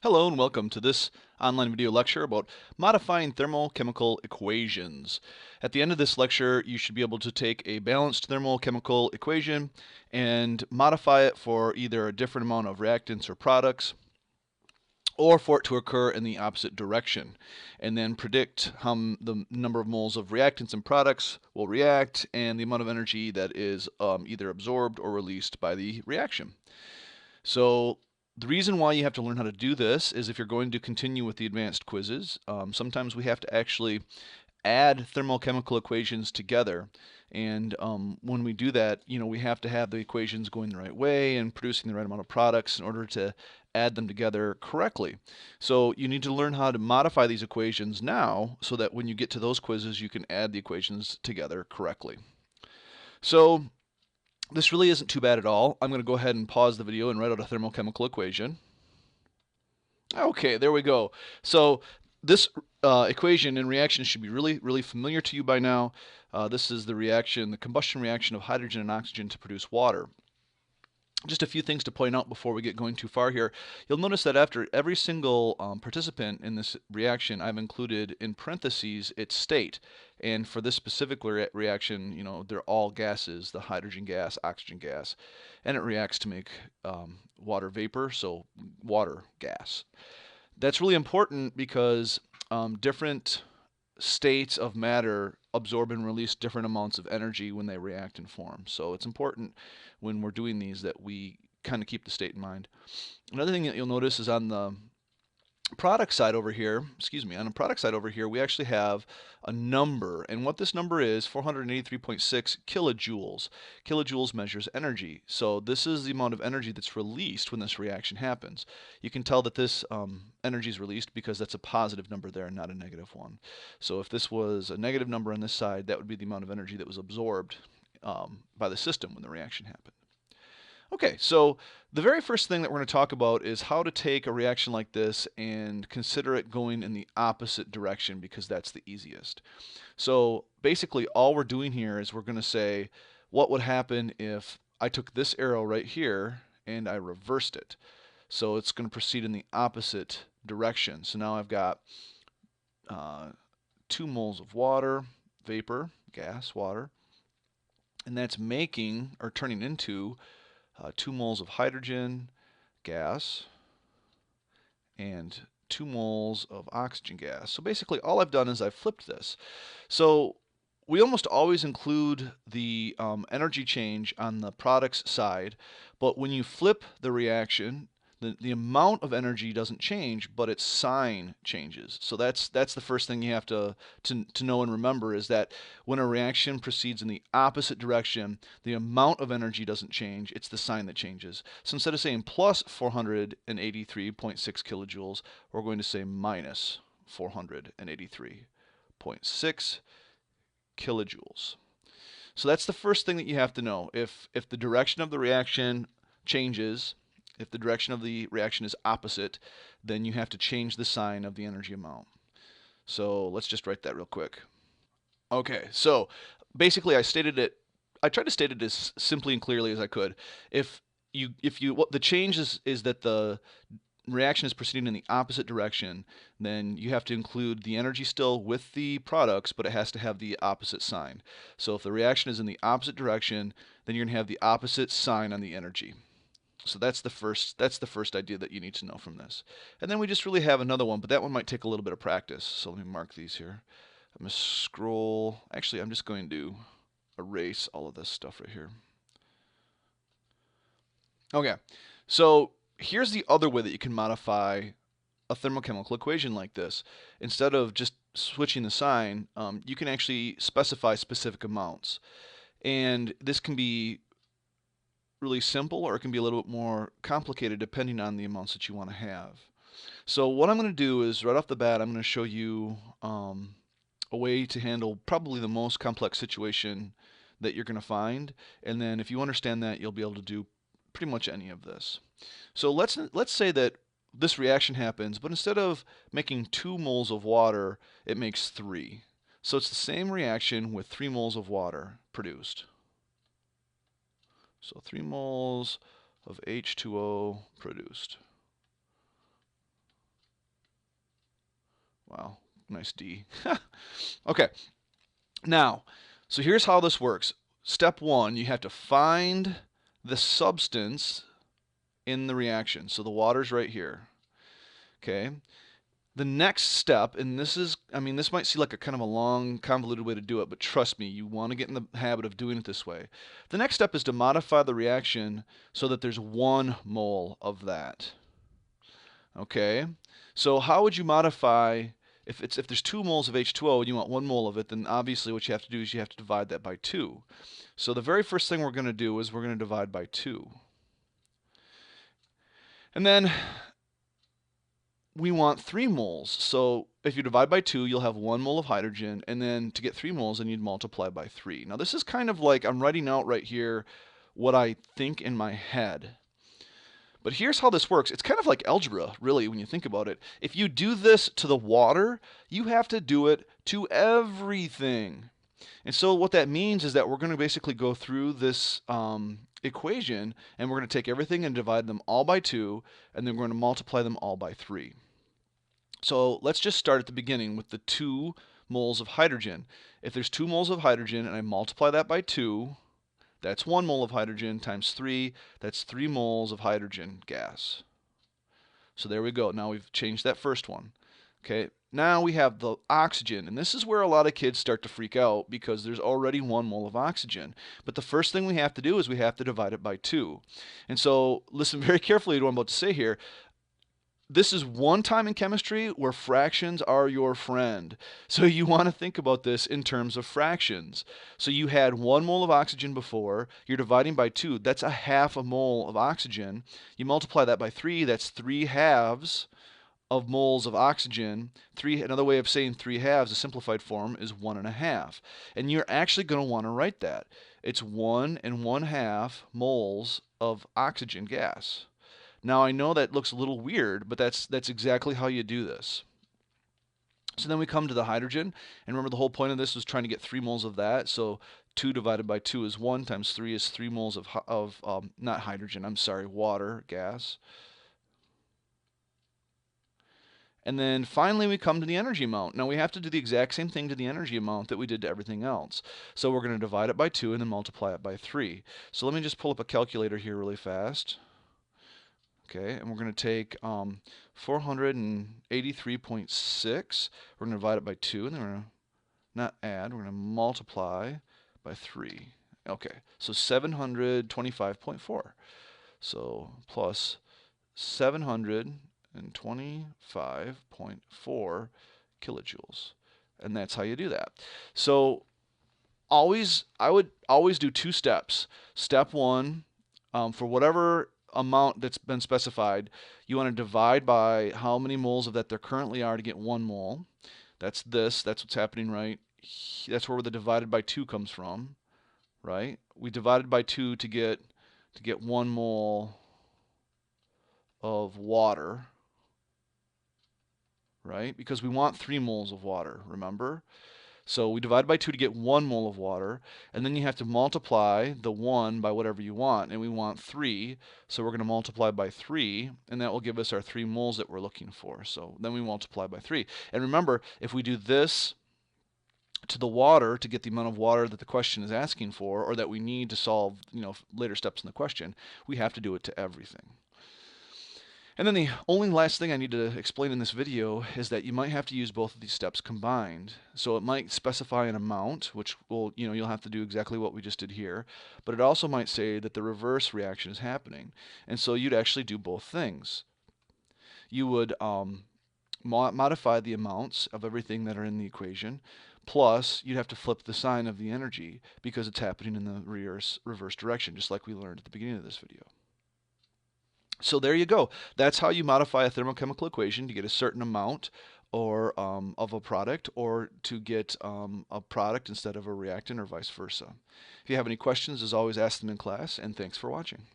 Hello and welcome to this online video lecture about modifying thermochemical equations. At the end of this lecture, you should be able to take a balanced thermochemical equation and modify it for either a different amount of reactants or products, or for it to occur in the opposite direction, and then predict how the number of moles of reactants and products will react and the amount of energy that is either absorbed or released by the reaction. So the reason why you have to learn how to do this is if you're going to continue with the advanced quizzes, sometimes we have to actually add thermochemical equations together. And when we do that, we have to have the equations going the right way and producing the right amount of products in order to add them together correctly. So you need to learn how to modify these equations now so that when you get to those quizzes, you can add the equations together correctly. So this really isn't too bad at all. I'm going to go ahead and pause the video and write out a thermochemical equation. Okay, there we go. So this equation and reaction should be really familiar to you by now. This is the combustion reaction of hydrogen and oxygen to produce water. Just a few things to point out before we get going too far here. You'll notice that after every single participant in this reaction, I've included in parentheses its state. And for this specific reaction, they're all gases, the hydrogen gas, oxygen gas, and it reacts to make water vapor, so water gas. That's really important because different states of matter absorb and release different amounts of energy when they react and form. So it's important when we're doing these that we kind of keep the state in mind. Another thing that you'll notice is on the product side over here, we actually have a number, and what this number is 483.6 kilojoules. Kilojoules measures energy, so this is the amount of energy that's released when this reaction happens. You can tell that this energy is released because that's a positive number there and not a negative one. So if this was a negative number on this side, that would be the amount of energy that was absorbed by the system when the reaction happened. Okay, so the very first thing that we're going to talk about is how to take a reaction like this and consider it going in the opposite direction, because that's the easiest. So basically all we're doing here is we're going to say what would happen if I took this arrow right here and I reversed it. So it's going to proceed in the opposite direction. So now I've got 2 moles of water, vapor, gas, water, and that's making or turning into 2 moles of hydrogen gas and 2 moles of oxygen gas. So basically all I've done is I've flipped this. So we almost always include the energy change on the products side, but when you flip the reaction, the amount of energy doesn't change, but its sign changes. So that's the first thing you have to know and remember, is that when a reaction proceeds in the opposite direction, the amount of energy doesn't change, it's the sign that changes. So instead of saying plus 483.6 kilojoules, we're going to say minus 483.6 kilojoules. So that's the first thing that you have to know. If the direction of the reaction changes, if the direction of the reaction is opposite, then you have to change the sign of the energy amount. So let's just write that real quick. Okay, so basically I tried to state it as simply and clearly as I could. What the change is that the reaction is proceeding in the opposite direction, then you have to include the energy still with the products, but it has to have the opposite sign. So if the reaction is in the opposite direction, then you're going to have the opposite sign on the energy. So that's the first idea that you need to know from this. And then we just really have another one, but that one might take a little bit of practice. So let me mark these here. I'm going to scroll. Actually, I'm just going to erase all of this stuff right here. Okay, so here's the other way that you can modify a thermochemical equation like this. Instead of just switching the sign, you can actually specify specific amounts. And this can be really simple, or it can be a little bit more complicated depending on the amounts that you want to have. So what I'm going to do is, right off the bat, I'm going to show you a way to handle probably the most complex situation that you're going to find, and then if you understand that, you'll be able to do pretty much any of this. So let's say that this reaction happens, but instead of making 2 moles of water, it makes 3. So it's the same reaction with 3 moles of water produced. So 3 moles of H2O produced. Wow, nice D. Okay, now, so here's how this works. Step one, you have to find the substance in the reaction. So the water's right here. Okay. The next step, and this is, I mean, this might seem like a kind of a long, convoluted way to do it, but trust me, you want to get in the habit of doing it this way. The next step is to modify the reaction so that there's 1 mole of that. Okay? So how would you modify, if there's 2 moles of H2O and you want 1 mole of it, then obviously what you have to do is you have to divide that by 2. So the very first thing we're going to do is we're going to divide by 2. And then we want 3 moles. So if you divide by 2, you'll have 1 mole of hydrogen, and then to get 3 moles, then you'd multiply by 3. Now this is kind of like I'm writing out right here what I think in my head. But here's how this works. It's kind of like algebra, really, when you think about it. If you do this to the water, you have to do it to everything. And so what that means is that we're going to basically go through this equation, and we're going to take everything and divide them all by 2, and then we're going to multiply them all by 3. So let's just start at the beginning with the 2 moles of hydrogen. If there's 2 moles of hydrogen and I multiply that by 2, that's 1 mole of hydrogen times 3, that's 3 moles of hydrogen gas. So there we go. Now we've changed that first one. Okay, now we have the oxygen, and this is where a lot of kids start to freak out because there's already 1 mole of oxygen. But the first thing we have to do is we have to divide it by 2. And so listen very carefully to what I'm about to say here. This is one time in chemistry where fractions are your friend. So you want to think about this in terms of fractions. So you had 1 mole of oxygen before, you're dividing by 2, that's a half a mole of oxygen. You multiply that by 3, that's 3 halves of moles of oxygen. Another way of saying 3 halves, a simplified form, is 1.5. And you're actually going to want to write that. It's 1 1/2 moles of oxygen gas. Now I know that looks a little weird, but that's exactly how you do this. So then we come to the hydrogen, and remember the whole point of this was trying to get 3 moles of that. So 2 divided by 2 is 1 times 3 is 3 moles of not hydrogen, I'm sorry, water, gas. And then finally we come to the energy amount. Now we have to do the exact same thing to the energy amount that we did to everything else. So we're going to divide it by 2 and then multiply it by 3. So let me just pull up a calculator here really fast. Okay, and we're going to take 483.6. We're going to divide it by 2, and then we're going to not add, we're going to multiply by 3. Okay, so 725.4. So plus 725.4 kilojoules. And that's how you do that. So I would always do 2 steps. Step 1, for whatever amount that's been specified, you want to divide by how many moles of that there currently are to get 1 mole. That's what's happening right. That's where the divided by 2 comes from, right? We divided by 2 to get 1 mole of water, right? Because we want 3 moles of water, remember? So we divide by 2 to get 1 mole of water, and then you have to multiply the 1 by whatever you want, and we want 3, so we're going to multiply by 3, and that will give us our 3 moles that we're looking for. So then we multiply by 3. And remember, if we do this to the water to get the amount of water that the question is asking for, or that we need to solve, later steps in the question, we have to do it to everything. And then the only last thing I need to explain in this video is that you might have to use both of these steps combined. So it might specify an amount, which will, you'll have to do exactly what we just did here, but it also might say that the reverse reaction is happening. And so you'd actually do both things. You would modify the amounts of everything that are in the equation, plus you'd have to flip the sign of the energy because it's happening in the reverse direction, just like we learned at the beginning of this video. So there you go. That's how you modify a thermochemical equation to get a certain amount or of a product, or to get a product instead of a reactant, or vice versa. If you have any questions, as always, ask them in class, and thanks for watching.